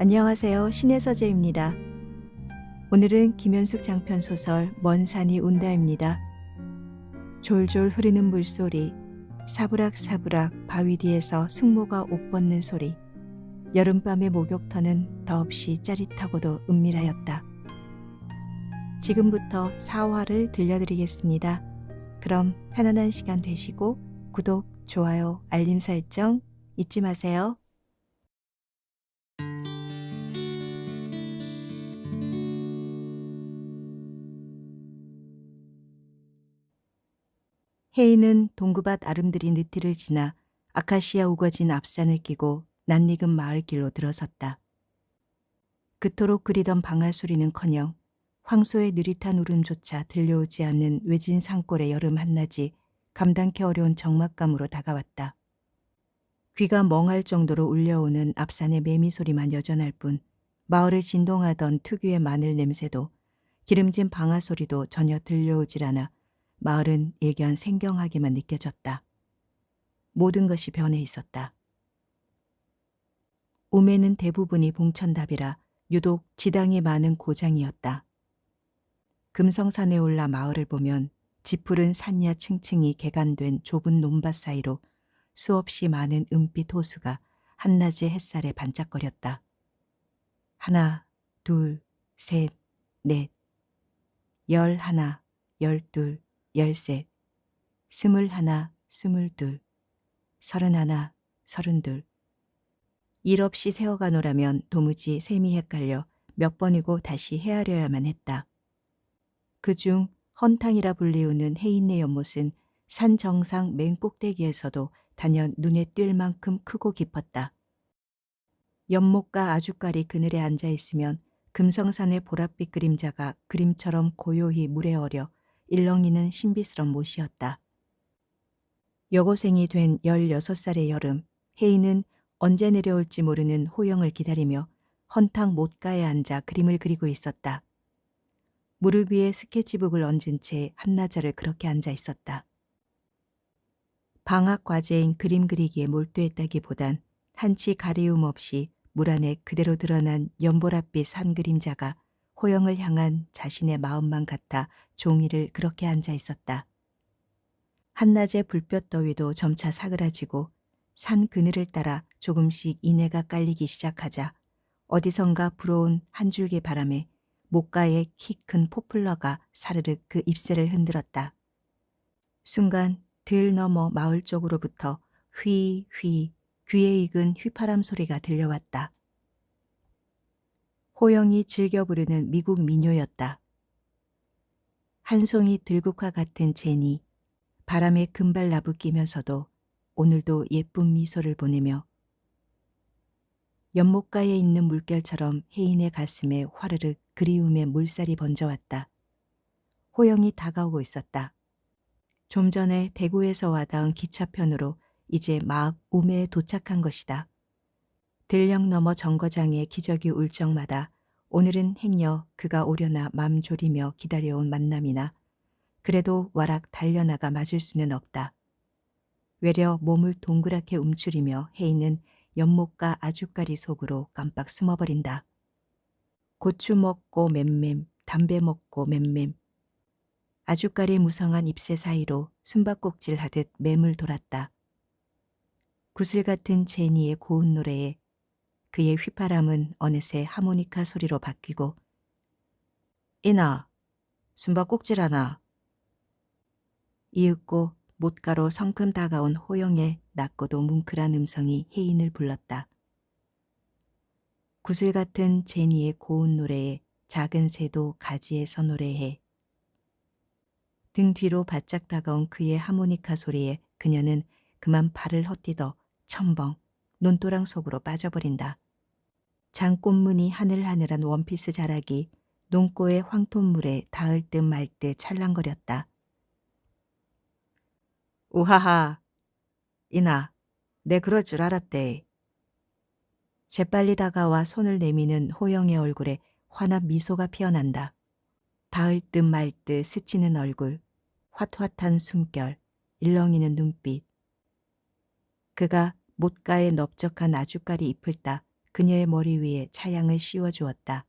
안녕하세요. 신의 서재입니다. 오늘은 김현숙 장편 소설 먼 산이 운다입니다. 졸졸 흐르는 물소리, 사부락사부락 바위 뒤에서 숙모가 옷 벗는 소리, 여름밤의 목욕터는 더없이 짜릿하고도 은밀하였다. 지금부터 4화를 들려드리겠습니다. 그럼 편안한 시간 되시고 구독, 좋아요, 알림 설정 잊지 마세요. 혜인은 동구밭 아름드리 느티를 지나 아카시아 우거진 앞산을 끼고 낯익은 마을길로 들어섰다. 그토록 그리던 방아 소리는커녕 황소의 느릿한 울음조차 들려오지 않는 외진 산골의 여름 한낮이 감당케 어려운 적막감으로 다가왔다. 귀가 멍할 정도로 울려오는 앞산의 매미 소리만 여전할 뿐 마을을 진동하던 특유의 마늘 냄새도 기름진 방아 소리도 전혀 들려오질 않아 마을은 일견 생경하게만 느껴졌다. 모든 것이 변해 있었다. 우매는 대부분이 봉천답이라 유독 지당이 많은 고장이었다. 금성산에 올라 마을을 보면 지푸른 산야 층층이 개간된 좁은 논밭 사이로 수없이 많은 은빛 호수가 한낮의 햇살에 반짝거렸다. 하나, 둘, 셋, 넷, 11, 12, 13, 21, 22, 31, 32. 일 없이 세어가노라면 도무지 셈이 헷갈려 몇 번이고 다시 헤아려야만 했다. 그중 헌탕이라 불리우는 혜인네 연못은 산 정상 맨 꼭대기에서도 단연 눈에 띌 만큼 크고 깊었다. 연못가 아주까리 그늘에 앉아있으면 금성산의 보랏빛 그림자가 그림처럼 고요히 물에 어려 일렁이는 신비스런 못이었다. 여고생이 된 16살의 여름, 혜인은 언제 내려올지 모르는 호영을 기다리며 헌탕 못가에 앉아 그림을 그리고 있었다. 무릎 위에 스케치북을 얹은 채 한나절을 그렇게 앉아 있었다. 방학 과제인 그림 그리기에 몰두했다기보단 한치 가리움 없이 물 안에 그대로 드러난 연보랏빛 산 그림자가 호영을 향한 자신의 마음만 같아 종이를 그렇게 앉아 있었다. 한낮의 불볕 더위도 점차 사그라지고 산 그늘을 따라 조금씩 인해가 깔리기 시작하자 어디선가 불어온 한 줄기 바람에 목가에 키 큰 포플러가 사르륵 그 잎새를 흔들었다. 순간 들 너머 마을 쪽으로부터 휘휘 귀에 익은 휘파람 소리가 들려왔다. 호영이 즐겨 부르는 미국 민요였다. 한 송이 들국화 같은 젠이 바람에 금발 나부끼면서도 오늘도 예쁜 미소를 보내며 연못가에 있는 물결처럼 혜인의 가슴에 화르륵 그리움의 물살이 번져왔다. 호영이 다가오고 있었다. 좀 전에 대구에서 와닿은 기차편으로 이제 막 우매에 도착한 것이다. 들녘 너머 정거장에 기저귀 울 적마다 오늘은 행여 그가 오려나 맘 졸이며 기다려온 만남이나 그래도 와락 달려나가 맞을 수는 없다. 외려 몸을 동그랗게 움츠리며 혜인은 연못가 아주까리 속으로 깜빡 숨어버린다. 고추 먹고 맴맴, 담배 먹고 맴맴. 아주까리 무성한 잎새 사이로 숨바꼭질 하듯 맴을 돌았다. 구슬 같은 제니의 고운 노래에 그의 휘파람은 어느새 하모니카 소리로 바뀌고 이나, 숨바꼭질하나. 이윽고 못가로 성큼 다가온 호영의 낮고도 뭉클한 음성이 혜인을 불렀다. 구슬 같은 제니의 고운 노래에 작은 새도 가지에서 노래해. 등 뒤로 바짝 다가온 그의 하모니카 소리에 그녀는 그만 발을 헛디뎌 첨벙 논도랑 속으로 빠져버린다. 장꽃무늬 하늘하늘한 원피스 자락이 논고의 황토물에 닿을 듯 말 듯 찰랑거렸다. 우하하, 이나, 내 그럴 줄 알았대. 재빨리 다가와 손을 내미는 호영의 얼굴에 환한 미소가 피어난다. 닿을 듯 말 듯 스치는 얼굴, 화트화트한 숨결, 일렁이는 눈빛. 그가 못가에 넓적한 아주까리 잎을 따 그녀의 머리 위에 차양을 씌워 주었다.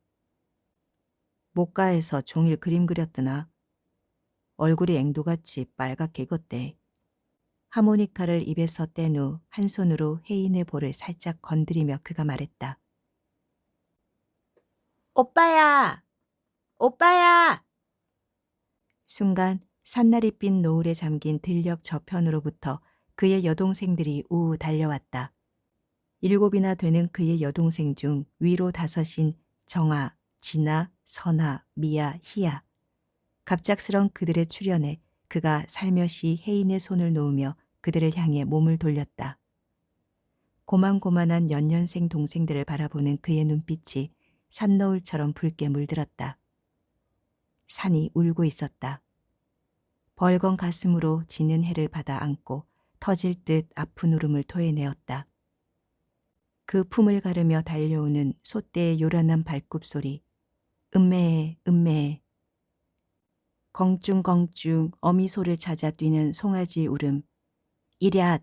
목가에서 종일 그림 그렸더나. 얼굴이 앵두같이 빨갛게 익었대. 하모니카를 입에서 뗀 후 한 손으로 혜인의 볼을 살짝 건드리며 그가 말했다. 오빠야! 오빠야! 순간 산나리빛 노을에 잠긴 들녘 저편으로부터 그의 여동생들이 우우 달려왔다. 7이나 되는 그의 여동생 중 위로 5인 정아, 진아, 선아, 미아, 희야. 갑작스런 그들의 출현에 그가 살며시 혜인의 손을 놓으며 그들을 향해 몸을 돌렸다. 고만고만한 연년생 동생들을 바라보는 그의 눈빛이 산노을처럼 붉게 물들었다. 산이 울고 있었다. 벌건 가슴으로 지는 해를 받아 안고 터질 듯 아픈 울음을 토해내었다. 그 품을 가르며 달려오는 소떼의 요란한 발굽소리. 음매해, 음매해. 걱중걱중 어미소를 찾아 뛰는 송아지 울음. 이랴!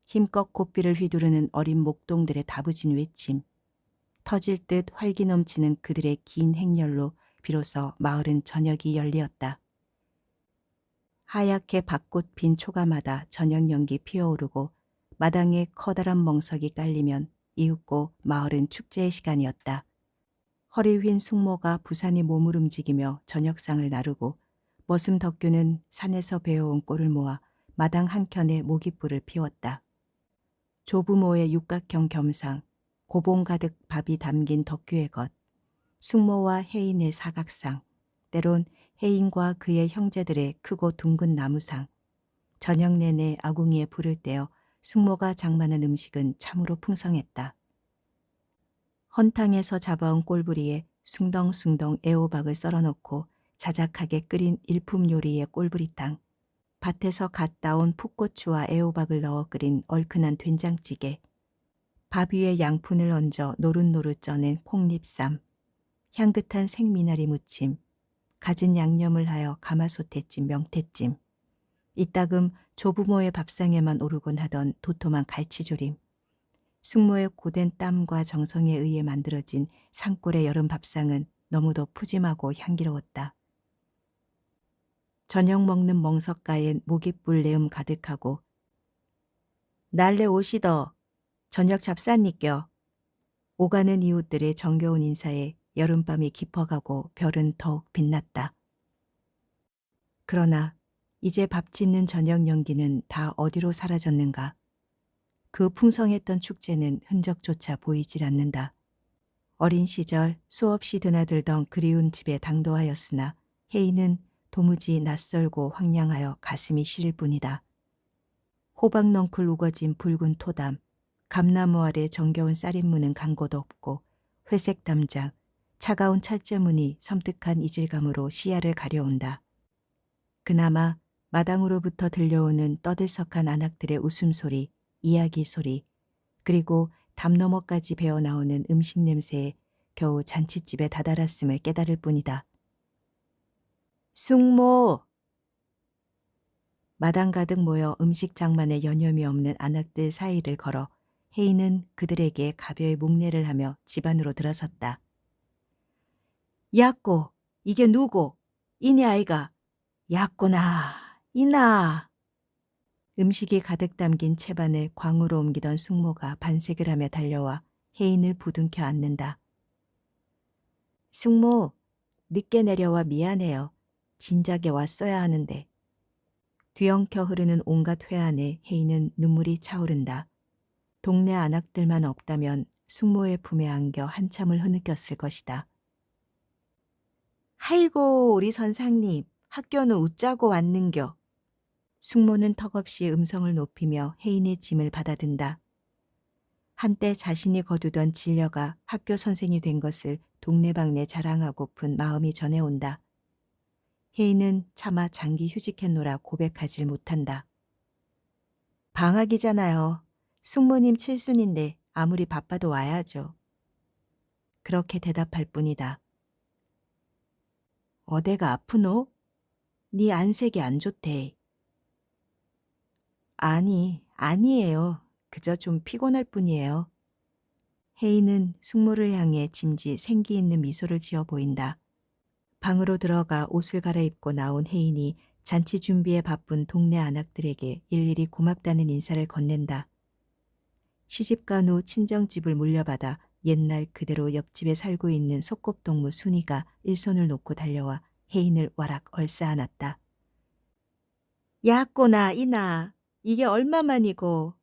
힘껏 고삐를 휘두르는 어린 목동들의 다부진 외침. 터질 듯 활기 넘치는 그들의 긴 행렬로 비로소 마을은 저녁이 열리었다. 하얗게 밭꽃 핀 초가마다 저녁 연기 피어오르고 마당에 커다란 멍석이 깔리면 이윽고 마을은 축제의 시간이었다. 허리 휜 숙모가 부산이 몸을 움직이며 저녁상을 나르고 머슴 덕규는 산에서 베어온 꼴을 모아 마당 한켠에 모깃불을 피웠다. 조부모의 육각형 겸상, 고봉 가득 밥이 담긴 덕규의 것, 숙모와 혜인의 사각상, 때론 혜인과 그의 형제들의 크고 둥근 나무상, 저녁 내내 아궁이에 불을 떼어 숙모가 장만한 음식은 참으로 풍성했다. 헌탕에서 잡아온 꼴부리에 숭덩숭덩 애호박을 썰어놓고 자작하게 끓인 일품 요리의 꼴부리탕, 밭에서 갓 따온 풋고추와 애호박을 넣어 끓인 얼큰한 된장찌개, 밥 위에 양푼을 얹어 노릇노릇 쪄낸 콩잎쌈, 향긋한 생미나리 무침, 갖은 양념을 하여 가마솥에찜 명태찜, 이따금 조부모의 밥상에만 오르곤 하던 도톰한 갈치조림, 숙모의 고된 땀과 정성에 의해 만들어진 산골의 여름 밥상은 너무도 푸짐하고 향기로웠다. 저녁 먹는 멍석가엔 모깃불 내음 가득하고 날래 오시더 저녁 잡쌌니껴 오가는 이웃들의 정겨운 인사에 여름밤이 깊어가고 별은 더욱 빛났다. 그러나 이제 밥 짓는 저녁 연기는 다 어디로 사라졌는가. 그 풍성했던 축제는 흔적조차 보이질 않는다. 어린 시절 수없이 드나들던 그리운 집에 당도하였으나 혜인은 도무지 낯설고 황량하여 가슴이 시릴 뿐이다. 호박넝쿨 우거진 붉은 토담, 감나무 아래 정겨운 쌀인무는 간 곳 없고 회색 담장, 차가운 철제문이 섬뜩한 이질감으로 시야를 가려온다. 그나마 마당으로부터 들려오는 떠들썩한 아낙들의 웃음소리, 이야기 소리, 그리고 담 너머까지 배어나오는 음식 냄새에 겨우 잔칫집에 다다랐음을 깨달을 뿐이다. 숙모! 마당 가득 모여 음식 장만에 여념이 없는 아낙들 사이를 걸어 혜인은 그들에게 가벼이 목례를 하며 집 안으로 들어섰다. 야꼬, 이게 누고? 이니 아이가? 야꼬나, 이나. 음식이 가득 담긴 채반을 광으로 옮기던 숙모가 반색을 하며 달려와 혜인을 부둥켜 안는다. 숙모, 늦게 내려와 미안해요. 진작에 왔어야 하는데. 뒤엉켜 흐르는 온갖 회한에 혜인은 눈물이 차오른다. 동네 안악들만 없다면 숙모의 품에 안겨 한참을 흐느꼈을 것이다. 아이고 우리 선상님, 학교는 웃자고 왔는겨. 숙모는 턱없이 음성을 높이며 혜인의 짐을 받아든다. 한때 자신이 거두던 진려가 학교 선생이 된 것을 동네방네 자랑하고픈 마음이 전해온다. 혜인은 차마 장기 휴직했노라 고백하질 못한다. 방학이잖아요. 숙모님 칠순인데 아무리 바빠도 와야죠. 그렇게 대답할 뿐이다. 어대가 아프노? 네 안색이 안 좋대. 아니에요. 그저 좀 피곤할 뿐이에요. 혜인은 숙모를 향해 짐짓 생기 있는 미소를 지어 보인다. 방으로 들어가 옷을 갈아입고 나온 혜인이 잔치 준비에 바쁜 동네 아낙들에게 일일이 고맙다는 인사를 건넨다. 시집간 후 친정집을 물려받아 옛날 그대로 옆집에 살고 있는 소꿉동무 순이가 일손을 놓고 달려와 혜인을 와락 얼싸안았다. 야꼬나 이나 이게 얼마만이고.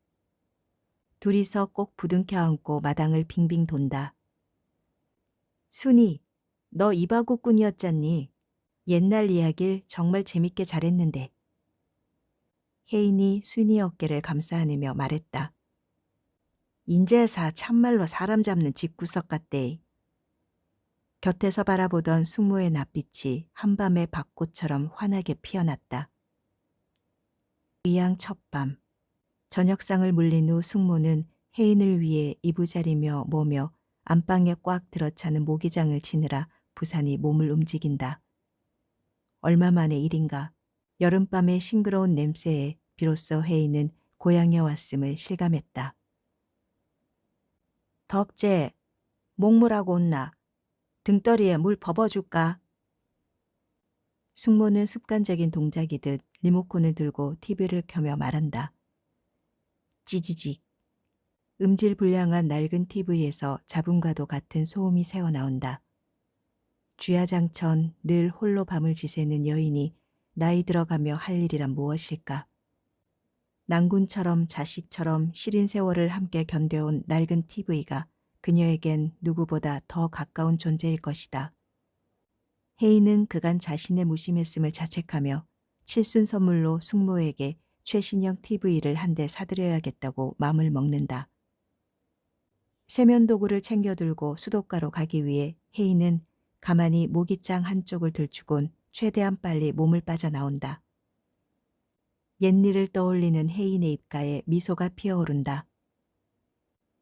둘이서 꼭 부둥켜 안고 마당을 빙빙 돈다. 순이, 너 이바구꾼이었잖니. 옛날 이야기를 정말 재밌게 잘했는데. 혜인이 순이 어깨를 감싸 안으며 말했다. 인제사 참말로 사람 잡는 집구석 같대. 곁에서 바라보던 숙모의 낯빛이 한밤의 벚꽃처럼 환하게 피어났다. 의양 첫밤. 저녁상을 물린 후 숙모는 혜인을 위해 이부자리며 뭐며 안방에 꽉 들어차는 모기장을 치느라 부산이 몸을 움직인다. 얼마 만의 일인가. 여름밤의 싱그러운 냄새에 비로소 혜인은 고향에 왔음을 실감했다. 덥제, 목물하고 온나. 등더리에 물 버버줄까? 숙모는 습관적인 동작이듯 리모컨을 들고 TV를 켜며 말한다. 찌지직. 음질불량한 낡은 TV에서 잡음과도 같은 소음이 새어나온다. 쥐야장천 늘 홀로 밤을 지새는 여인이 나이 들어가며 할 일이란 무엇일까? 낭군처럼 자식처럼 시린 세월을 함께 견뎌온 낡은 TV가 그녀에겐 누구보다 더 가까운 존재일 것이다. 혜인은 그간 자신의 무심했음을 자책하며 칠순 선물로 숙모에게 최신형 TV를 한 대 사드려야겠다고 마음을 먹는다. 세면도구를 챙겨 들고 수도가로 가기 위해 혜인은 가만히 모기장 한쪽을 들추곤 최대한 빨리 몸을 빠져나온다. 옛일을 떠올리는 혜인의 입가에 미소가 피어오른다.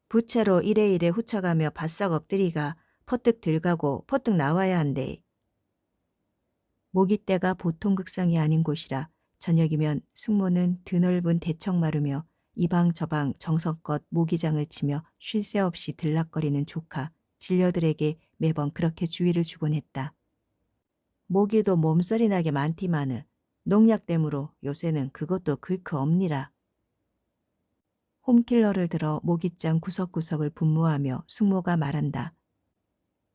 부채로 이래이래 후쳐가며 바싹 엎드리가 퍼뜩 들가고 퍼뜩 나와야 한대. 모기떼가 보통 극성이 아닌 곳이라 저녁이면 숙모는 드넓은 대청 마르며 이방 저방 정성껏 모기장을 치며 쉴 새 없이 들락거리는 조카, 진려들에게 매번 그렇게 주의를 주곤 했다. 모기도 몸서리 나게 많디마는 농약 때문로 요새는 그것도 글크 없니라. 홈킬러를 들어 모기장 구석구석을 분무하며 숙모가 말한다.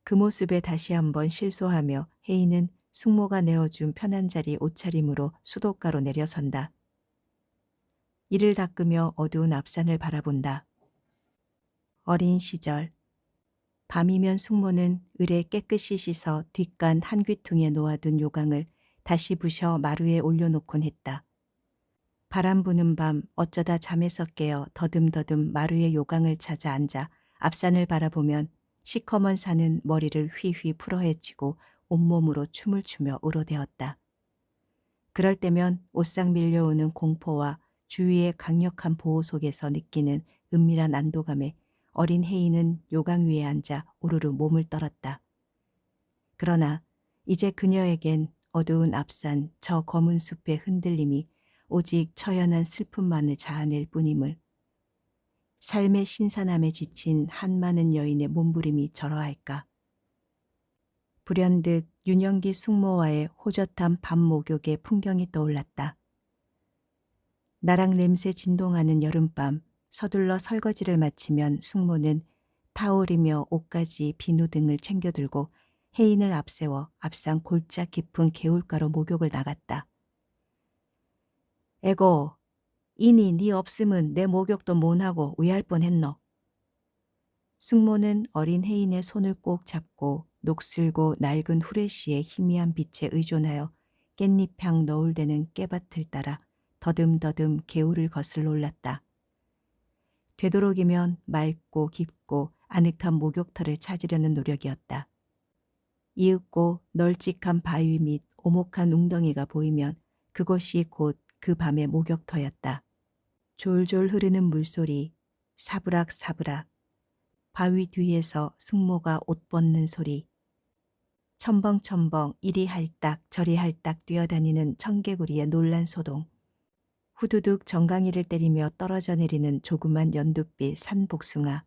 그 모습에 다시 한번 실소하며 혜인은 숙모가 내어준 편한 자리 옷차림으로 수도가로 내려선다. 이를 닦으며 어두운 앞산을 바라본다. 어린 시절. 밤이면 숙모는 을에 깨끗이 씻어 뒷간 한 귀퉁이에 놓아둔 요강을 다시 부셔 마루에 올려놓곤 했다. 바람 부는 밤 어쩌다 잠에서 깨어 더듬더듬 마루의 요강을 찾아 앉아 앞산을 바라보면 시커먼 산은 머리를 휘휘 풀어헤치고 온몸으로 춤을 추며 우러대었다. 그럴 때면 옷상 밀려오는 공포와 주위의 강력한 보호 속에서 느끼는 은밀한 안도감에 어린 혜인은 요강 위에 앉아 우르르 몸을 떨었다. 그러나 이제 그녀에겐 어두운 앞산 저 검은 숲의 흔들림이 오직 처연한 슬픔만을 자아낼 뿐임을, 삶의 신선함에 지친 한많은 여인의 몸부림이 저러할까. 불현듯 윤영기 숙모와의 호젓한 밤 목욕의 풍경이 떠올랐다. 나랑 냄새 진동하는 여름밤 서둘러 설거지를 마치면 숙모는 타올이며 옷가지 비누 등을 챙겨 들고 혜인을 앞세워 앞산 골짜 깊은 개울가로 목욕을 나갔다. 에고, 이니 네 없음은 내 목욕도 못하고 의할 뻔했노. 숙모는 어린 혜인의 손을 꼭 잡고 녹슬고 낡은 후레쉬의 희미한 빛에 의존하여 깻잎향 너울대는 깨밭을 따라 더듬더듬 개울을 거슬러 올랐다. 되도록이면 맑고 깊고 아늑한 목욕터를 찾으려는 노력이었다. 이윽고 널찍한 바위 및 오목한 웅덩이가 보이면 그곳이 곧 그 밤의 목욕터였다. 졸졸 흐르는 물소리, 사부락사부락, 바위 뒤에서 숙모가 옷 벗는 소리, 첨벙첨벙 이리 할딱 저리 할딱 뛰어다니는 청개구리의 놀란 소동, 후두둑 정강이를 때리며 떨어져 내리는 조그만 연두빛 산복숭아,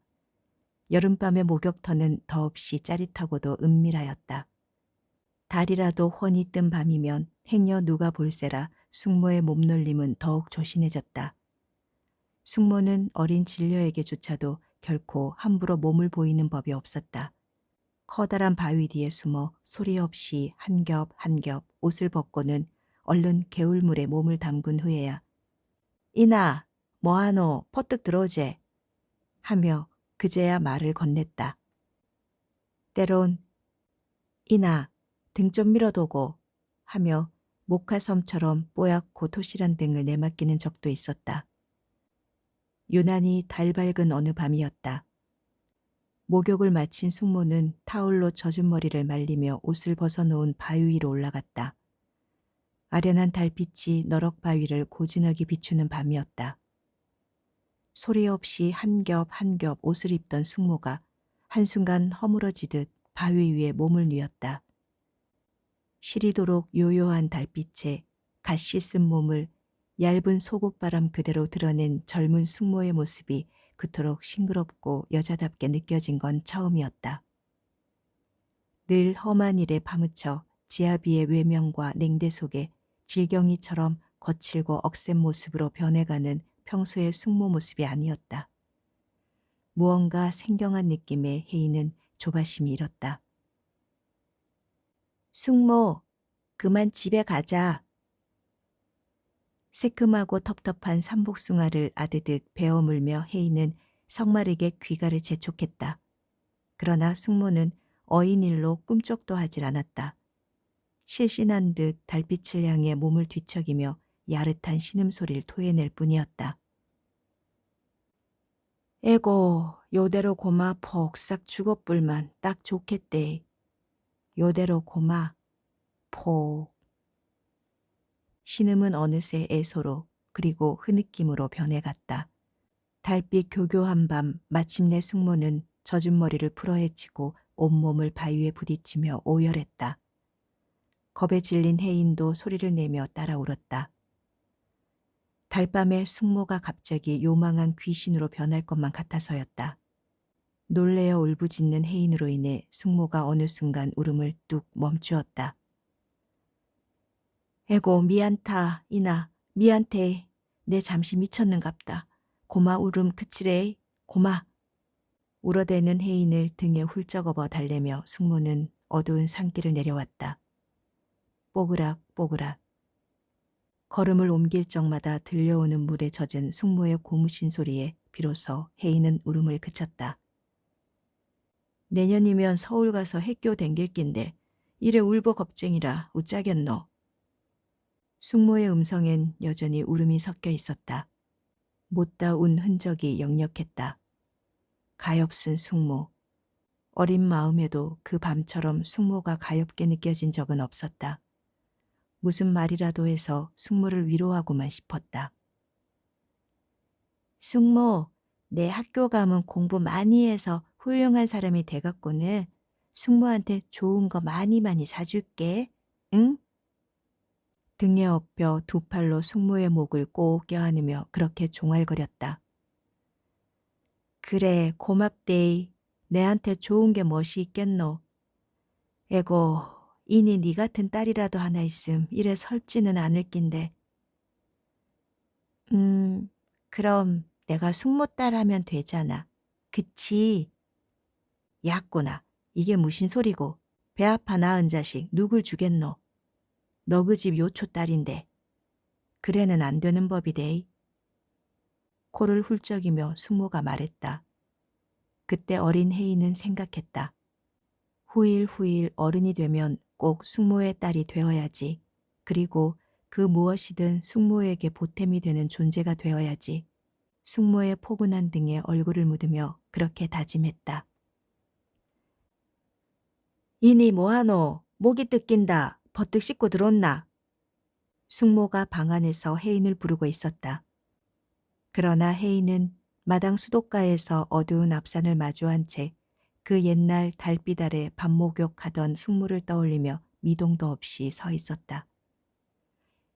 여름밤의 목욕터는 더없이 짜릿하고도 은밀하였다. 달이라도 훤히 뜬 밤이면 행여 누가 볼세라 숙모의 몸놀림은 더욱 조신해졌다. 숙모는 어린 진려에게조차도 결코 함부로 몸을 보이는 법이 없었다. 커다란 바위 뒤에 숨어 소리 없이 한 겹 한 겹 옷을 벗고는 얼른 개울물에 몸을 담근 후에야 이나 뭐하노 퍼뜩 들어오제 하며 그제야 말을 건넸다. 때론 이나 등 좀 밀어도고 하며 목화섬처럼 뽀얗고 토실한 등을 내맡기는 적도 있었다. 유난히 달 밝은 어느 밤이었다. 목욕을 마친 숙모는 타올로 젖은 머리를 말리며 옷을 벗어놓은 바위 위로 올라갔다. 아련한 달빛이 너럭 바위를 고즈넉이 비추는 밤이었다. 소리 없이 한 겹 한 겹 옷을 입던 숙모가 한순간 허물어지듯 바위 위에 몸을 뉘었다. 시리도록 요요한 달빛에 갓 씻은 몸을 얇은 속옷바람 그대로 드러낸 젊은 숙모의 모습이 그토록 싱그럽고 여자답게 느껴진 건 처음이었다. 늘 험한 일에 파묻혀 지아비의 외면과 냉대 속에 질경이처럼 거칠고 억센 모습으로 변해가는 평소의 숙모 모습이 아니었다. 무언가 생경한 느낌의 혜인은 조바심이 일었다. 숙모, 그만 집에 가자. 새큼하고 텁텁한 삼복숭아를 아드득 베어물며 혜인은 성마르게 귀가를 재촉했다. 그러나 숙모는 어인일로 꿈쩍도 하질 않았다. 실신한 듯 달빛을 향해 몸을 뒤척이며 야릇한 신음소리를 토해낼 뿐이었다. 에고, 요대로 고마 폭삭 죽어뿔만 딱 좋겠대. 요대로 고마 폭. 신음은 어느새 애소로 그리고 흐느낌으로 변해갔다. 달빛 교교한 밤 마침내 숙모는 젖은 머리를 풀어헤치고 온몸을 바위에 부딪히며 오열했다. 겁에 질린 혜인도 소리를 내며 따라 울었다. 달밤에 숙모가 갑자기 요망한 귀신으로 변할 것만 같아서였다. 놀래어 울부짖는 혜인으로 인해 숙모가 어느 순간 울음을 뚝 멈추었다. 에고 미안타 이나 미안테 내 잠시 미쳤는갑다. 고마 울음 그치래 고마. 울어대는 혜인을 등에 훌쩍 업어 달래며 숙모는 어두운 산길을 내려왔다. 뽀그락 뽀그락. 걸음을 옮길 적마다 들려오는 물에 젖은 숙모의 고무신 소리에 비로소 혜인은 울음을 그쳤다. 내년이면 서울 가서 학교 댕길 낀데 이래 울보 겁쟁이라 우짜겠노. 숙모의 음성엔 여전히 울음이 섞여 있었다. 못다 운 흔적이 역력했다. 가엾은 숙모. 어린 마음에도 그 밤처럼 숙모가 가엾게 느껴진 적은 없었다. 무슨 말이라도 해서 숙모를 위로하고만 싶었다. 숙모, 내 학교 가면 공부 많이 해서 훌륭한 사람이 돼갖고는 숙모한테 좋은 거 많이 많이 사줄게. 응? 등에 엎여 두 팔로 숙모의 목을 꼭 껴안으며 그렇게 종알거렸다. 그래, 고맙데이. 내한테 좋은 게 멋이 있겠노. 에고, 이니 네 같은 딸이라도 하나 있음 이래 설지는 않을 낀데. 그럼 내가 숙모딸 하면 되잖아. 그치? 야꼬나, 이게 무슨 소리고. 배 아파 낳은 자식 누굴 주겠노. 너 그 집 요초 딸인데. 그래는 안 되는 법이데이. 코를 훌쩍이며 숙모가 말했다. 그때 어린 혜인은 생각했다. 후일 어른이 되면 꼭 숙모의 딸이 되어야지. 그리고 그 무엇이든 숙모에게 보탬이 되는 존재가 되어야지. 숙모의 포근한 등에 얼굴을 묻으며 그렇게 다짐했다. 이니 뭐하노? 목이 뜯긴다. 버뜩 씻고 들었나? 숙모가 방 안에서 혜인을 부르고 있었다. 그러나 혜인은 마당 수도가에서 어두운 앞산을 마주한 채 그 옛날 달빛 아래 밤목욕하던 숙모를 떠올리며 미동도 없이 서 있었다.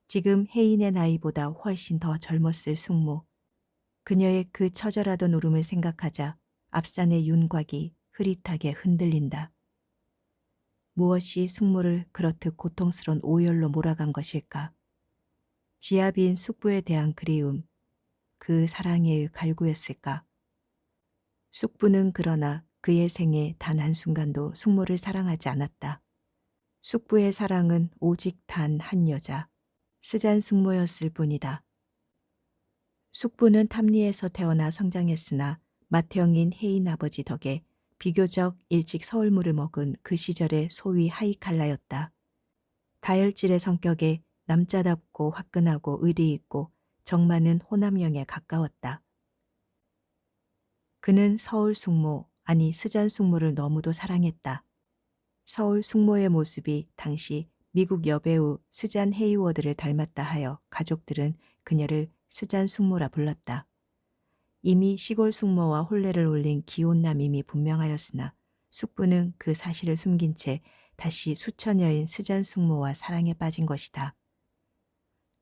지금 혜인의 나이보다 훨씬 더 젊었을 숙모. 그녀의 그 처절하던 울음을 생각하자 앞산의 윤곽이 흐릿하게 흔들린다. 무엇이 숙모를 그렇듯 고통스러운 오열로 몰아간 것일까? 지압인 숙부에 대한 그리움, 그 사랑의 갈구였을까? 숙부는 그러나 그의 생에 단 한순간도 숙모를 사랑하지 않았다. 숙부의 사랑은 오직 단 한 여자, 스잔 숙모였을 뿐이다. 숙부는 탐리에서 태어나 성장했으나 맏형인 혜인 아버지 덕에 비교적 일찍 서울물을 먹은 그 시절의 소위 하이칼라였다. 다혈질의 성격에 남자답고 화끈하고 의리 있고 정 많은 호남형에 가까웠다. 그는 서울 숙모, 아니 스잔 숙모를 너무도 사랑했다. 서울 숙모의 모습이 당시 미국 여배우 스잔 헤이워드를 닮았다 하여 가족들은 그녀를 스잔 숙모라 불렀다. 이미 시골 숙모와 혼례를 올린 기혼남임이 분명하였으나 숙부는 그 사실을 숨긴 채 다시 수처녀인 스잔 숙모와 사랑에 빠진 것이다.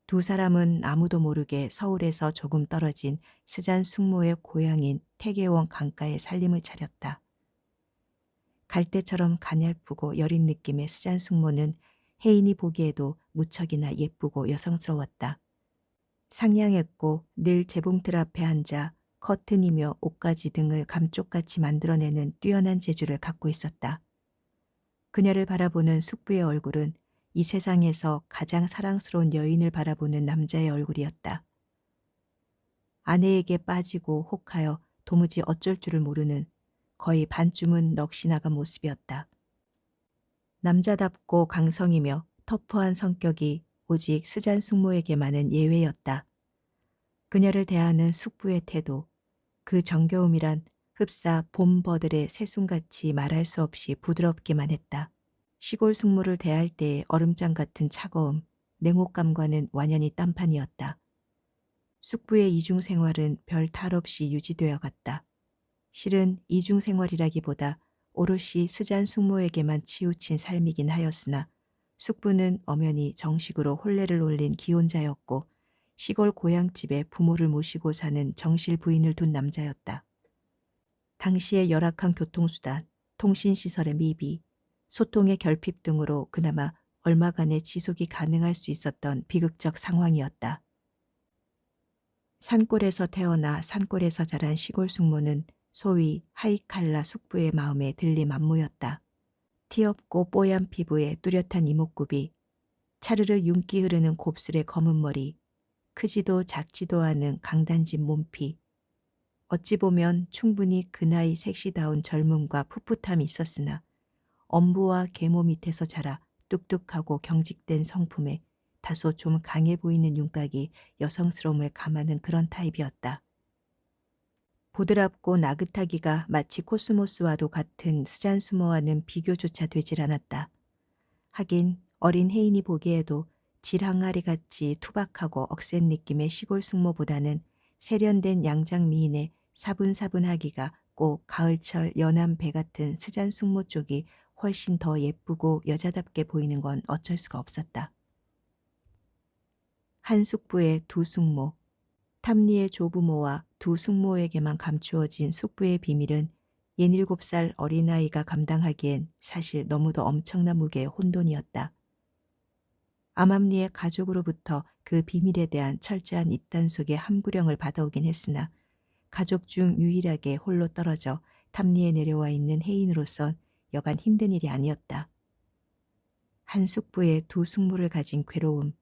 두 사람은 아무도 모르게 서울에서 조금 떨어진 스잔 숙모의 고향인 태계원 강가에 살림을 차렸다. 갈대처럼 가냘프고 여린 느낌의 스잔 숙모는 혜인이 보기에도 무척이나 예쁘고 여성스러웠다. 상냥했고 늘 재봉틀 앞에 앉아 커튼이며 옷가지 등을 감쪽같이 만들어내는 뛰어난 재주를 갖고 있었다. 그녀를 바라보는 숙부의 얼굴은 이 세상에서 가장 사랑스러운 여인을 바라보는 남자의 얼굴이었다. 아내에게 빠지고 혹하여 도무지 어쩔 줄을 모르는 거의 반쯤은 넋이 나간 모습이었다. 남자답고 강성이며 터프한 성격이 오직 스잔 숙모에게만은 예외였다. 그녀를 대하는 숙부의 태도, 그 정겨움이란 흡사 봄버들의 새순같이 말할 수 없이 부드럽기만 했다. 시골 숙모를 대할 때의 얼음장 같은 차가움, 냉혹감과는 완연히 딴판이었다. 숙부의 이중 생활은 별 탈 없이 유지되어 갔다. 실은 이중 생활이라기보다 오롯이 스잔 숙모에게만 치우친 삶이긴 하였으나 숙부는 엄연히 정식으로 혼례를 올린 기혼자였고 시골 고향집에 부모를 모시고 사는 정실 부인을 둔 남자였다. 당시의 열악한 교통수단, 통신시설의 미비, 소통의 결핍 등으로 그나마 얼마간의 지속이 가능할 수 있었던 비극적 상황이었다. 산골에서 태어나 산골에서 자란 시골 숙모는 소위 하이칼라 숙부의 마음에 들림 안무였다. 티없고 뽀얀 피부에 뚜렷한 이목구비, 차르르 윤기 흐르는 곱슬의 검은 머리, 크지도 작지도 않은 강단진 몸피. 어찌 보면 충분히 그 나이 섹시다운 젊음과 풋풋함이 있었으나 엄부와 계모 밑에서 자라 뚝뚝하고 경직된 성품에 다소 좀 강해 보이는 윤곽이 여성스러움을 감하는 그런 타입이었다. 보드랍고 나긋하기가 마치 코스모스와도 같은 스잔수모와는 비교조차 되질 않았다. 하긴 어린 혜인이 보기에도 질항아리같이 투박하고 억센 느낌의 시골 숙모보다는 세련된 양장미인의 사분사분하기가 꼭 가을철 연한 배 같은 스잔 숙모 쪽이 훨씬 더 예쁘고 여자답게 보이는 건 어쩔 수가 없었다. 한 숙부의 두 숙모, 탐리의 조부모와 두 숙모에게만 감추어진 숙부의 비밀은 67살 어린아이가 감당하기엔 사실 너무도 엄청난 무게의 혼돈이었다. 암암리의 가족으로부터 그 비밀에 대한 철저한 입단속의 함구령을 받아오긴 했으나 가족 중 유일하게 홀로 떨어져 탐리에 내려와 있는 혜인으로선 여간 힘든 일이 아니었다. 한 숙부의 두 숙모를 가진 괴로움,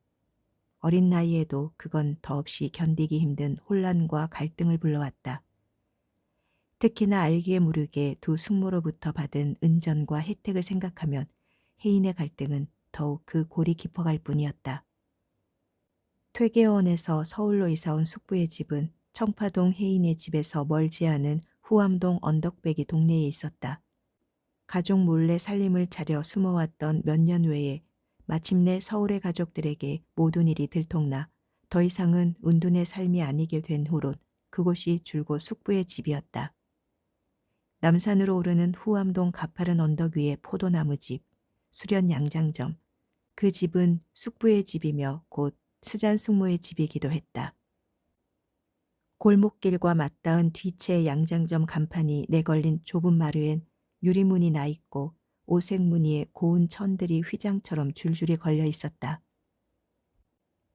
어린 나이에도 그건 더없이 견디기 힘든 혼란과 갈등을 불러왔다. 특히나 알기에 모르게 두 숙모로부터 받은 은전과 혜택을 생각하면 혜인의 갈등은 더욱 그 골이 깊어갈 뿐이었다. 퇴계원에서 서울로 이사온 숙부의 집은 청파동 혜인의 집에서 멀지 않은 후암동 언덕배기 동네에 있었다. 가족 몰래 살림을 차려 숨어왔던 몇 년 외에 마침내 서울의 가족들에게 모든 일이 들통나 더 이상은 은둔의 삶이 아니게 된 후론 그곳이 줄곧 숙부의 집이었다. 남산으로 오르는 후암동 가파른 언덕 위의 포도나무집, 수련 양장점, 그 집은 숙부의 집이며 곧 스잔 숙모의 집이기도 했다. 골목길과 맞닿은 뒤채 양장점 간판이 내걸린 좁은 마루엔 유리문이 나 있고 오색 무늬의 고운 천들이 휘장처럼 줄줄이 걸려 있었다.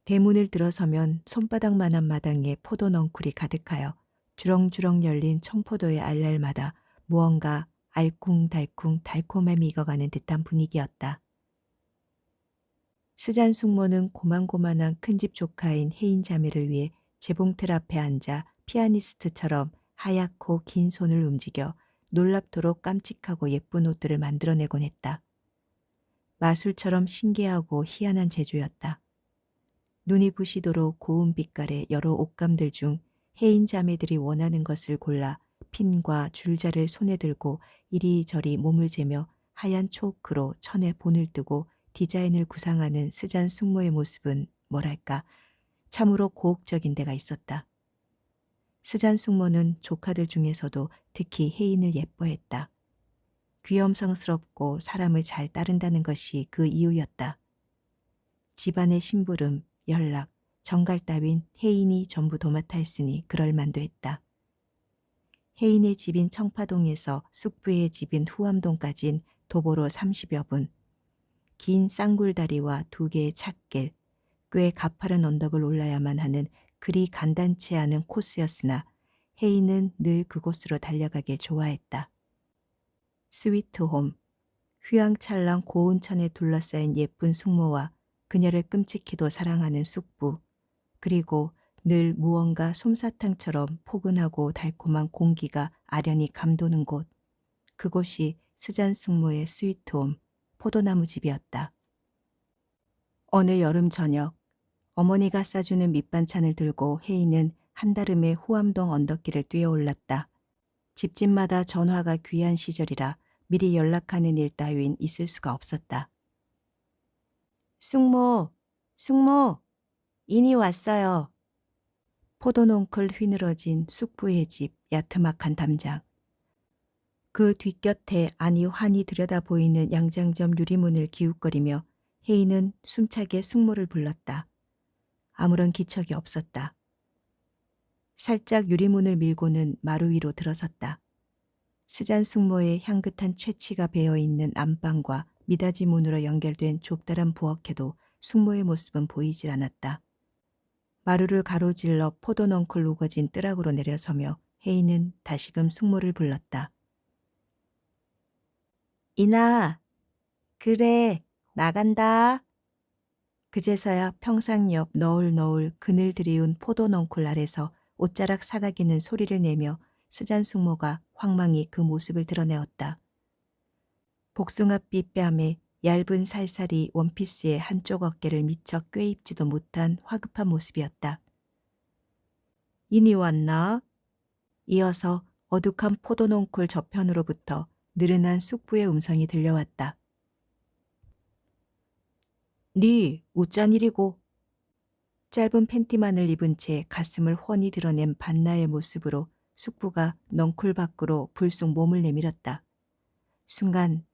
대문을 들어서면 손바닥만한 마당에 포도 넝쿨이 가득하여 주렁주렁 열린 청포도의 알알마다 무언가 알쿵달쿵 달콤함이 익어가는 듯한 분위기였다. 스잔 숙모는 고만고만한 큰집 조카인 혜인 자매를 위해 재봉틀 앞에 앉아 피아니스트처럼 하얗고 긴 손을 움직여 놀랍도록 깜찍하고 예쁜 옷들을 만들어내곤 했다. 마술처럼 신기하고 희한한 재주였다. 눈이 부시도록 고운 빛깔의 여러 옷감들 중 혜인 자매들이 원하는 것을 골라 핀과 줄자를 손에 들고 이리저리 몸을 재며 하얀 초크로 천에 본을 뜨고 디자인을 구상하는 스잔 숙모의 모습은 뭐랄까 참으로 고혹적인 데가 있었다. 스잔 숙모는 조카들 중에서도 특히 혜인을 예뻐했다. 귀염성스럽고 사람을 잘 따른다는 것이 그 이유였다. 집안의 심부름, 연락, 정갈 따윈 혜인이 전부 도맡아 했으니 그럴 만도 했다. 혜인의 집인 청파동에서 숙부의 집인 후암동까진 도보로 30여 분, 긴 쌍굴다리와 2개의 찻길, 꽤 가파른 언덕을 올라야만 하는 그리 간단치 않은 코스였으나 혜인은 늘 그곳으로 달려가길 좋아했다. 스위트홈, 휘황찬란 고운 천에 둘러싸인 예쁜 숙모와 그녀를 끔찍히도 사랑하는 숙부, 그리고 늘 무언가 솜사탕처럼 포근하고 달콤한 공기가 아련히 감도는 곳, 그곳이 스잔 숙모의 스위트홈, 포도나무 집이었다. 어느 여름 저녁, 어머니가 싸주는 밑반찬을 들고 혜인은 한달음에 후암동 언덕길을 뛰어올랐다. 집집마다 전화가 귀한 시절이라 미리 연락하는 일 따윈 있을 수가 없었다. 숙모, 숙모, 인이 왔어요. 포도농클 휘늘어진 숙부의 집 야트막한 담장. 그 뒷곁에 안이 환히 들여다 보이는 양장점 유리문을 기웃거리며 혜인은 숨차게 숙모를 불렀다. 아무런 기척이 없었다. 살짝 유리문을 밀고는 마루 위로 들어섰다. 스잔 숙모의 향긋한 채취가 배어있는 안방과 미닫이 문으로 연결된 좁다란 부엌에도 숙모의 모습은 보이질 않았다. 마루를 가로질러 포도넝쿨 우거진 뜰악으로 내려서며 혜인은 다시금 숙모를 불렀다. 이나, 그래, 나간다. 그제서야 평상 옆 너울너울 그늘 들이운 포도넝쿨 아래서 옷자락 사가기는 소리를 내며 스잔 숙모가 황망히 그 모습을 드러내었다. 복숭아빛 뺨에 얇은 살살이 원피스의 한쪽 어깨를 미처 꿰입지도 못한 화급한 모습이었다. 이니 왔나? 이어서 어둑한 포도농쿨 저편으로부터 느른한 숙부의 음성이 들려왔다. 니 우짠 일이고. 짧은 팬티만을 입은 채 가슴을 훤히 드러낸 반나의 모습으로 숙부가 넝쿨 밖으로 불쑥 몸을 내밀었다. 순간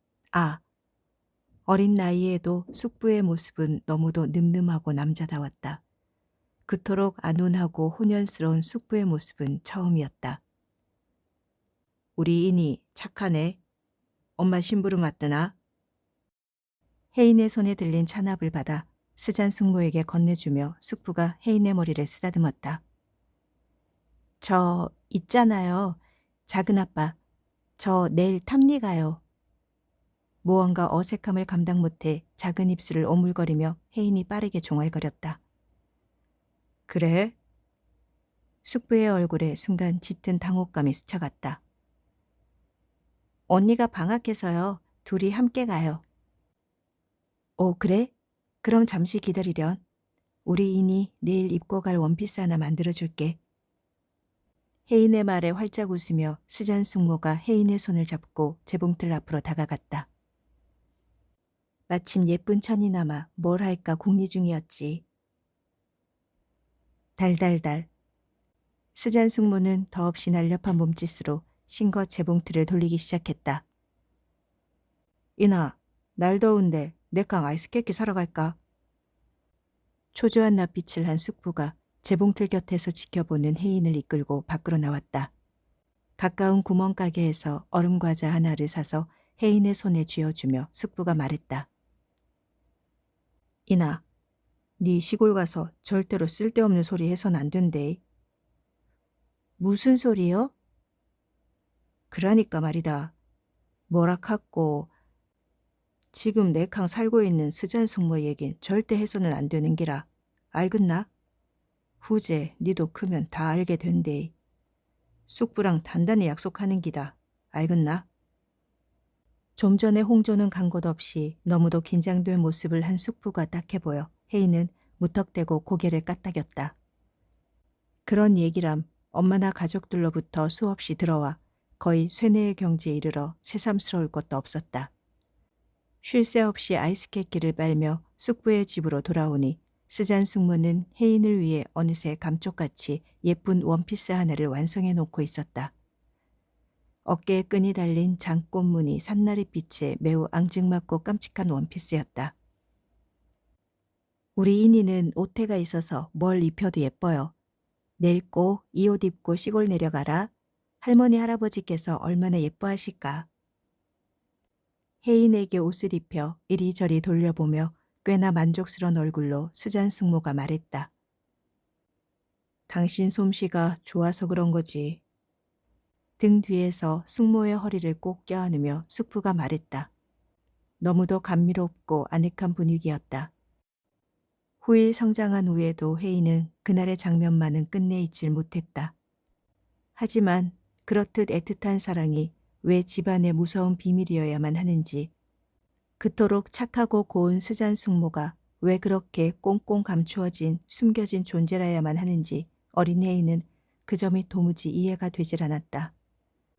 어린 나이에도 숙부의 모습은 너무도 늠름하고 남자다웠다. 그토록 안온하고 혼연스러운 숙부의 모습은 처음이었다. 우리 인이 착하네. 엄마 심부름 왔더나? 혜인의 손에 들린 찬압을 받아 스잔 숙모에게 건네주며 숙부가 혜인의 머리를 쓰다듬었다. 저 있잖아요. 작은아빠. 저 내일 탐리 가요. 무언가 어색함을 감당 못해 작은 입술을 오물거리며 혜인이 빠르게 종알거렸다. 그래? 숙부의 얼굴에 순간 짙은 당혹감이 스쳐갔다. 언니가 방학해서요. 둘이 함께 가요. 오, 그래? 그럼 잠시 기다리련. 우리 인이 내일 입고 갈 원피스 하나 만들어줄게. 혜인의 말에 활짝 웃으며 스잔 숙모가 혜인의 손을 잡고 재봉틀 앞으로 다가갔다. 마침 예쁜 천이 남아 뭘 할까 궁리 중이었지. 달달달. 스잔 숙모는 더없이 날렵한 몸짓으로 신거 재봉틀을 돌리기 시작했다. 이나, 날 더운데 내강 아이스케이크 사러 갈까? 초조한 낯빛을 한 숙부가 재봉틀 곁에서 지켜보는 혜인을 이끌고 밖으로 나왔다. 가까운 구멍가게에서 얼음과자 하나를 사서 혜인의 손에 쥐어주며 숙부가 말했다. 이나, 네 시골 가서 절대로 쓸데없는 소리 해선 안 된대. 무슨 소리요? 그러니까 말이다. 뭐라 카고 지금 내캉 살고 있는 스잔숙모 얘긴 절대 해서는 안 되는 기라. 알겠나? 후제 니도 크면 다 알게 된대. 숙부랑 단단히 약속하는 기다. 알겠나? 좀 전에 홍조는 간 곳 없이 너무도 긴장된 모습을 한 숙부가 딱해 보여 혜인은 무턱대고 고개를 까딱였다. 그런 얘기람 엄마나 가족들로부터 수없이 들어와 거의 쇠뇌의 경지에 이르러 새삼스러울 것도 없었다. 쉴 새 없이 아이스케이크를 빨며 숙부의 집으로 돌아오니 스잔 숙모는 혜인을 위해 어느새 감쪽같이 예쁜 원피스 하나를 완성해 놓고 있었다. 어깨에 끈이 달린 장꽃무늬 산나리빛의 매우 앙증맞고 깜찍한 원피스였다. 우리 이니는 옷태가 있어서 뭘 입혀도 예뻐요. 내일 꼭 이 옷 입고 시골 내려가라. 할머니 할아버지께서 얼마나 예뻐하실까. 혜인에게 옷을 입혀 이리저리 돌려보며 꽤나 만족스러운 얼굴로 스잔 숙모가 말했다. 당신 솜씨가 좋아서 그런 거지. 등 뒤에서 숙모의 허리를 꼭 껴안으며 숙부가 말했다. 너무도 감미롭고 아늑한 분위기였다. 후일 성장한 후에도 혜인은 그날의 장면만은 끝내 잊질 못했다. 하지만 그렇듯 애틋한 사랑이 왜 집안의 무서운 비밀이어야만 하는지, 그토록 착하고 고운 스잔 숙모가 왜 그렇게 꽁꽁 감추어진 숨겨진 존재라야만 하는지 어린 혜인은 그 점이 도무지 이해가 되질 않았다.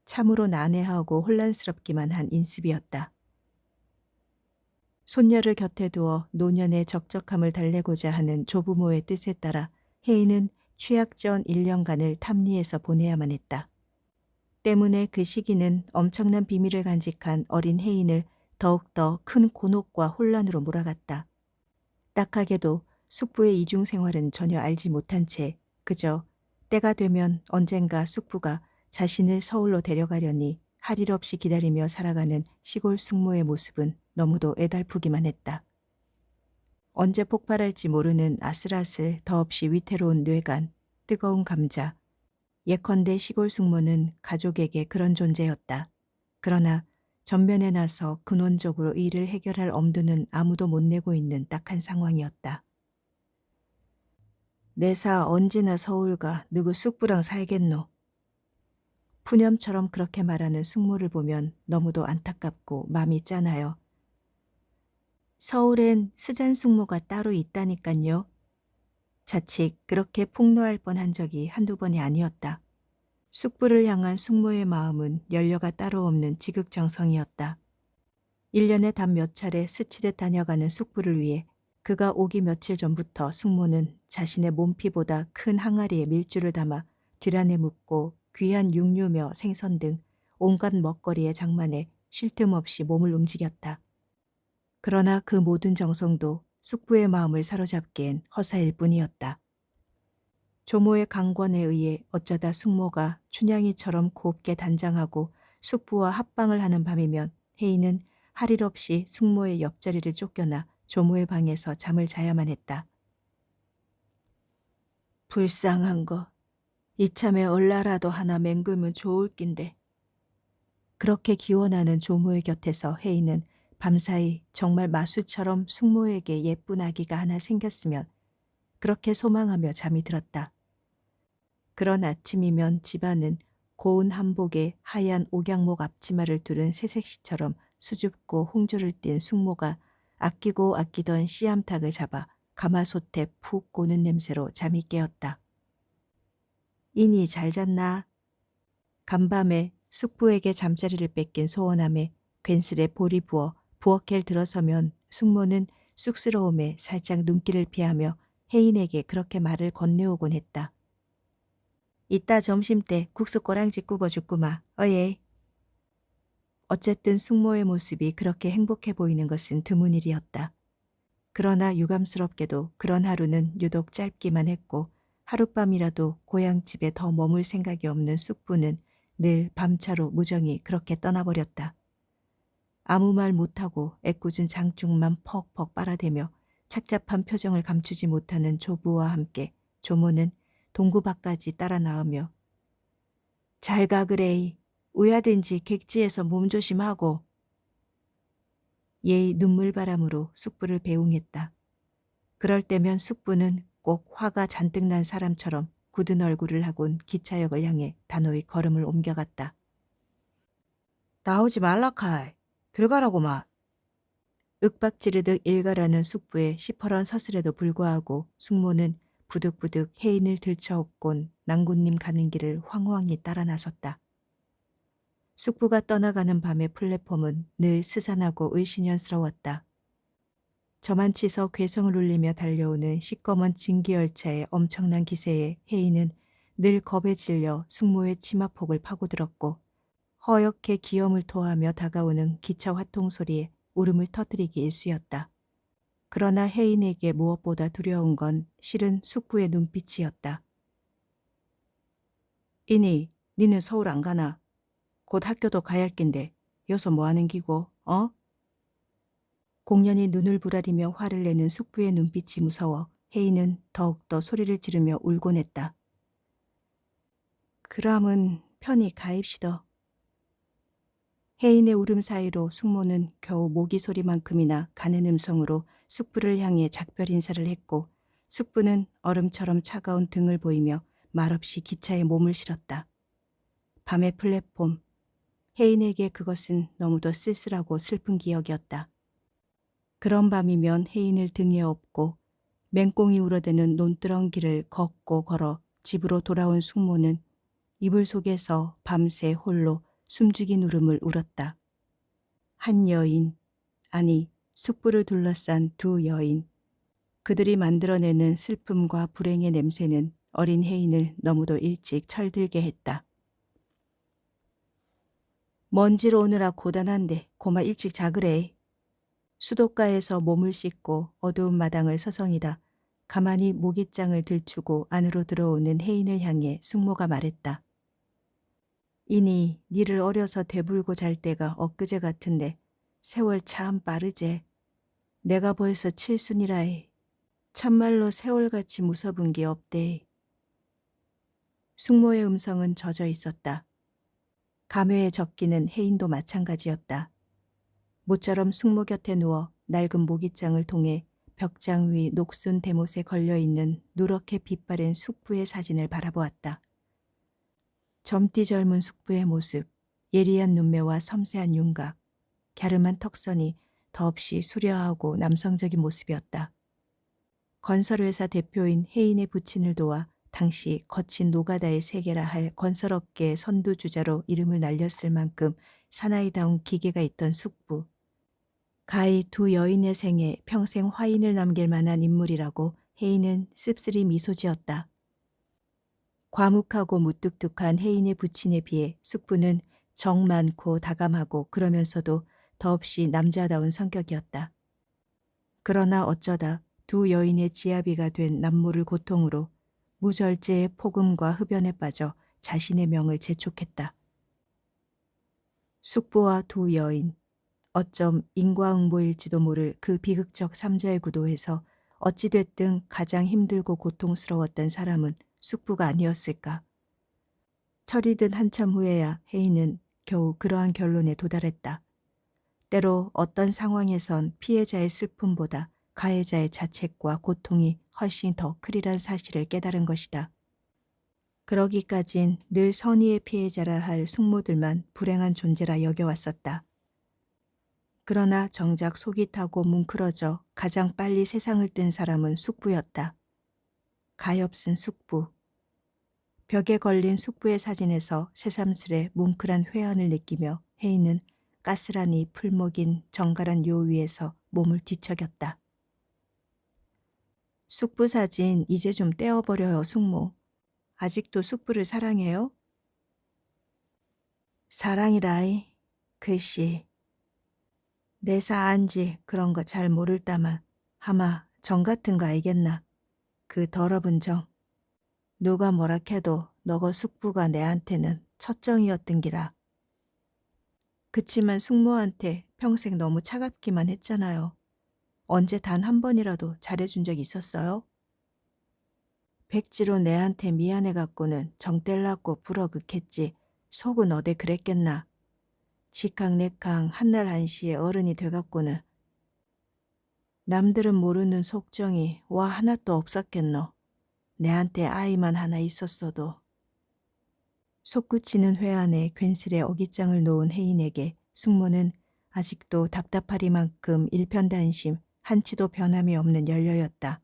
참으로 난해하고 혼란스럽기만 한 인습이었다. 손녀를 곁에 두어 노년의 적적함을 달래고자 하는 조부모의 뜻에 따라 혜인은 취약 전 1년간을 탐리에서 보내야만 했다. 때문에 그 시기는 엄청난 비밀을 간직한 어린 혜인을 더욱더 큰 곤혹과 혼란으로 몰아갔다. 딱하게도 숙부의 이중 생활은 전혀 알지 못한 채 그저 때가 되면 언젠가 숙부가 자신을 서울로 데려가려니 할 일 없이 기다리며 살아가는 시골 숙모의 모습은 너무도 애달프기만 했다. 언제 폭발할지 모르는 아슬아슬 더없이 위태로운 뇌간, 뜨거운 감자. 예컨대 시골 숙모는 가족에게 그런 존재였다. 그러나 전면에 나서 근원적으로 이를 해결할 엄두는 아무도 못 내고 있는 딱한 상황이었다. 내사 언제나 서울 가 누구 숙부랑 살겠노. 푸념처럼 그렇게 말하는 숙모를 보면 너무도 안타깝고 마음이 짠하여 서울엔 스잔 숙모가 따로 있다니깐요. 자칫 그렇게 폭로할 뻔한 적이 한두 번이 아니었다. 숙부를 향한 숙모의 마음은 연려가 따로 없는 지극정성이었다. 1년에 단 몇 차례 스치듯 다녀가는 숙부를 위해 그가 오기 며칠 전부터 숙모는 자신의 몸피보다 큰 항아리에 밀주를 담아 뒤란에 묻고 귀한 육류며 생선 등 온갖 먹거리의 장만에 쉴 틈 없이 몸을 움직였다. 그러나 그 모든 정성도 숙부의 마음을 사로잡기엔 허사일 뿐이었다. 조모의 강권에 의해 어쩌다 숙모가 춘향이처럼 곱게 단장하고 숙부와 합방을 하는 밤이면 혜인은 할 일 없이 숙모의 옆자리를 쫓겨나 조모의 방에서 잠을 자야만 했다. 불쌍한 거. 이참에 얼라라도 하나 맹금은 좋을 낀데. 그렇게 기원하는 조모의 곁에서 혜인은 밤사이 정말 마수처럼 숙모에게 예쁜 아기가 하나 생겼으면 그렇게 소망하며 잠이 들었다. 그런 아침이면 집안은 고운 한복에 하얀 옥양목 앞치마를 두른 새색시처럼 수줍고 홍조를 띤 숙모가 아끼고 아끼던 씨암탉을 잡아 가마솥에 푹 고는 냄새로 잠이 깨었다. 이니 잘 잤나? 간밤에 숙부에게 잠자리를 뺏긴 소원함에 괜스레 볼이 부어 부엌에 들어서면 숙모는 쑥스러움에 살짝 눈길을 피하며 혜인에게 그렇게 말을 건네오곤 했다. 이따 점심때 국수 꼬랑지 굽어주꾸마. 어예. 어쨌든 숙모의 모습이 그렇게 행복해 보이는 것은 드문 일이었다. 그러나 유감스럽게도 그런 하루는 유독 짧기만 했고 하룻밤이라도 고향집에 더 머물 생각이 없는 숙부는 늘 밤차로 무정히 그렇게 떠나버렸다. 아무 말 못하고 애꿎은 장죽만 퍽퍽 빨아대며 착잡한 표정을 감추지 못하는 조부와 함께 조모는 동구 밖까지 따라 나오며 잘 가 그레이. 우야든지 객지에서 몸조심하고. 예의 눈물바람으로 숙부를 배웅했다. 그럴 때면 숙부는 꼭 화가 잔뜩 난 사람처럼 굳은 얼굴을 하곤 기차역을 향해 단호히 걸음을 옮겨갔다. 나오지 말라카이. 들어가라고마. 윽박지르듯 일가라는 숙부의 시퍼런 서술에도 불구하고 숙모는 부득부득 해인을 들쳐업곤 낭군님 가는 길을 황황히 따라 나섰다. 숙부가 떠나가는 밤의 플랫폼은 늘 스산하고 을씨년스러웠다. 저만치서 괴성을 울리며 달려오는 시꺼먼 진기열차의 엄청난 기세에 해인은 늘 겁에 질려 숙모의 치마폭을 파고들었고 허옇게 기염을 토하며 다가오는 기차 화통 소리에 울음을 터뜨리기 일쑤였다. 그러나 해인에게 무엇보다 두려운 건 실은 숙부의 눈빛이었다. 이니, 니는 서울 안 가나? 곧 학교도 가야 할 낀데 여서 뭐하는 기고, 어? 공연히 눈을 부라리며 화를 내는 숙부의 눈빛이 무서워 해인은 더욱더 소리를 지르며 울곤 했다. 그람은 편히 가입시더. 해인의 울음 사이로 숙모는 겨우 모기 소리만큼이나 가는 음성으로 숙부를 향해 작별 인사를 했고 숙부는 얼음처럼 차가운 등을 보이며 말없이 기차에 몸을 실었다. 밤의 플랫폼. 해인에게 그것은 너무도 쓸쓸하고 슬픈 기억이었다. 그런 밤이면 해인을 등에 업고 맹꽁이 울어대는 논두렁길을 걷고 걸어 집으로 돌아온 숙모는 이불 속에서 밤새 홀로 숨죽인 울음을 울었다. 한 여인, 아니 숙부를 둘러싼 두 여인. 그들이 만들어내는 슬픔과 불행의 냄새는 어린 해인을 너무도 일찍 철들게 했다. 먼지로 오느라 고단한데 고마 일찍 자그래. 수도가에서 몸을 씻고 어두운 마당을 서성이다 가만히 모깃장을 들추고 안으로 들어오는 해인을 향해 숙모가 말했다. 이니 니를 어려서 대불고 잘 때가 엊그제 같은데 세월 참 빠르제. 내가 벌써 칠순이라에. 참말로 세월같이 무서운 게 없대. 숙모의 음성은 젖어 있었다. 감회에 적기는 해인도 마찬가지였다. 모처럼 숙모 곁에 누워 낡은 모깃장을 통해 벽장 위 녹슨 대못에 걸려있는 누렇게 빛바랜 숙부의 사진을 바라보았다. 젊디 젊은 숙부의 모습, 예리한 눈매와 섬세한 윤곽, 갸름한 턱선이 더없이 수려하고 남성적인 모습이었다. 건설회사 대표인 해인의 부친을 도와 당시 거친 노가다의 세계라 할 건설업계의 선두주자로 이름을 날렸을 만큼 사나이다운 기계가 있던 숙부. 가히 두 여인의 생에 평생 화인을 남길 만한 인물이라고 해인은 씁쓸히 미소 지었다. 과묵하고 무뚝뚝한 해인의 부친에 비해 숙부는 정 많고 다감하고 그러면서도 더없이 남자다운 성격이었다. 그러나 어쩌다 두 여인의 지아비가 된 남모를 고통으로 무절제의 폭음과 흡연에 빠져 자신의 명을 재촉했다. 숙부와 두 여인, 어쩜 인과응보일지도 모를 그 비극적 삼자의 구도에서 어찌됐든 가장 힘들고 고통스러웠던 사람은 숙부가 아니었을까. 철이 든 한참 후에야 해인은 겨우 그러한 결론에 도달했다. 때로 어떤 상황에선 피해자의 슬픔보다 가해자의 자책과 고통이 훨씬 더 크리란 사실을 깨달은 것이다. 그러기까진 늘 선의의 피해자라 할 숙모들만 불행한 존재라 여겨왔었다. 그러나 정작 속이 타고 뭉클어져 가장 빨리 세상을 뜬 사람은 숙부였다. 가엾은 숙부. 벽에 걸린 숙부의 사진에서 새삼스레 뭉클한 회한을 느끼며 해인은 가스란히 풀목인 정갈한 요 위에서 몸을 뒤척였다. 숙부 사진 이제 좀 떼어버려요, 숙모. 아직도 숙부를 사랑해요? 사랑이라이. 글씨. 내사 안지 그런 거 잘 모를다만 하마 정 같은 거 알겠나. 그 더러분 정. 누가 뭐라 해도 너거 숙부가 내한테는 첫정이었던 기라. 그치만 숙모한테 평생 너무 차갑기만 했잖아요. 언제 단 한 번이라도 잘해준 적 있었어요? 백지로 내한테 미안해갖고는 정뗄라고 불어극했지 속은 어데 그랬겠나. 지캉내캉 한날 한시에 어른이 돼갖고는 남들은 모르는 속정이 와 하나도 없었겠노. 내한테 아이만 하나 있었어도. 솟구치는 회안에 괜스레 어깃장을 놓은 혜인에게 숙모는 아직도 답답하리만큼 일편단심 한치도 변함이 없는 연려였다.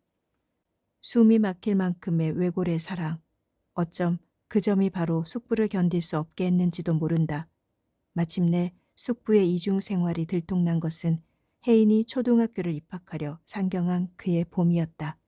숨이 막힐 만큼의 외골의 사랑. 어쩜 그 점이 바로 숙부를 견딜 수 없게 했는지도 모른다. 마침내 숙부의 이중 생활이 들통난 것은 혜인이 초등학교를 입학하려 상경한 그의 봄이었다.